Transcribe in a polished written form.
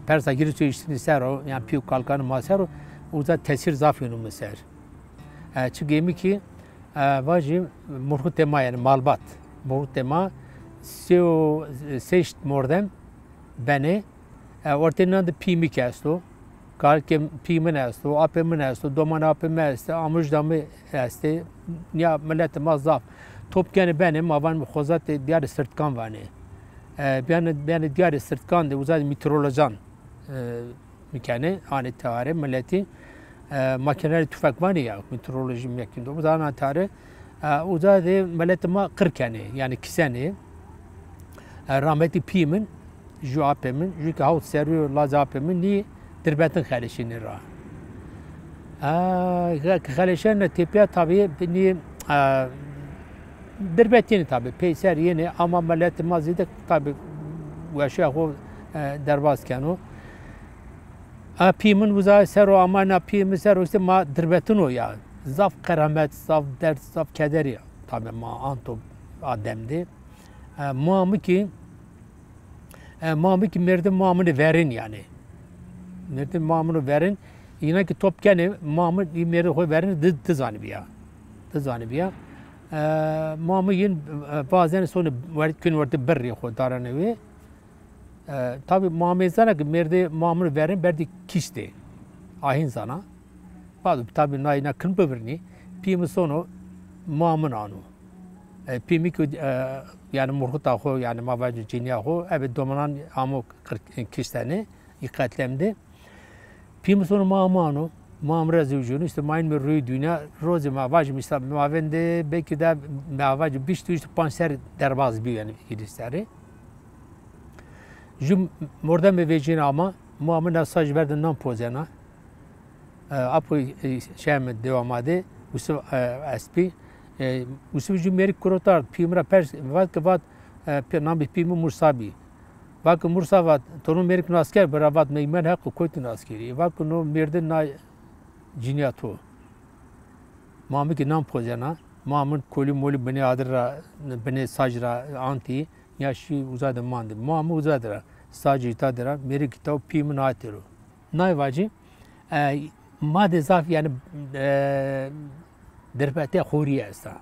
persa giriş işini ser o yani piu kalkanı maser o uza tesir zafiyonu meser. Çünkü emi ki vacim murhu tema yani malbat. Murhu tema seo seşt mordem beni ortadan da pimi kesto. Kalke pimin esto, apemin esto, doman apem esto, amujdamı esto. Ya millet mazaf. Topkeni benim avan xozat diyar sırtkan vani. Yani diyar sırtkan de uzay meteorolojan mekane hani tarih milleti makineleri tüfek vani ya meteoroloji mekinde. Uzay tarih uzay de millet ma kırkeni yani kiseni rahmetli pimin ju apemin ju ka havt seriyor laz apemin ni دربتن خالشینی را. خالشین تیپیا tabii beni دربتینی tabii پیسر یعنی ama ملت مازیده tabii واشیا خو درباز کنو. پیمن وزای سر و امان پیمن سر و ما دربتن o ya. Zaf keramet, zaf dert, zaf keder ya. Tabii ma anto ademdi. Muamı ki merdi muamını verin yani. Nerede mamunu verin, yine ki topkeni mamu imleri koy verin dızanı biya, dızanı biya. Mamu yin bazen sonra gün vardı berri koy daranı ve tabi mamu sana ki merde mamunu verin berdi kişti, ahin sana. Bazı tabi nayına kın beverni, pimi sonu mamun anu. Pimi ki yani murhuta koy yani mavacı cinya koy, evet domanan amu kişteni ikatlemdi. Pim sonu mamano, mamra zevcunu işte main mi rüy dünya roze mavac misal mavende belki de mavac biştu işte panser derbaz bir yani ilistari. Jum morda mevecin ama muamın asaj verden nam pozena. Apo şem devamade usu aspi usu jumerik kurotar pimra pers vat kavat nam pimu mursabi. Vakı Mursavat, torun merik asker berabat meymen hakkı koytun askeri. Vakı no merdin na cinyato. Mamı ki nam pozena, mamın koli moli beni adırra, beni sajra anti, yaşı uzadı mandı. Mamı uzadıra, sajı itadıra, merik kitap pimin atiru. Nay vacı, madde zaf yani derbete khoriye esta.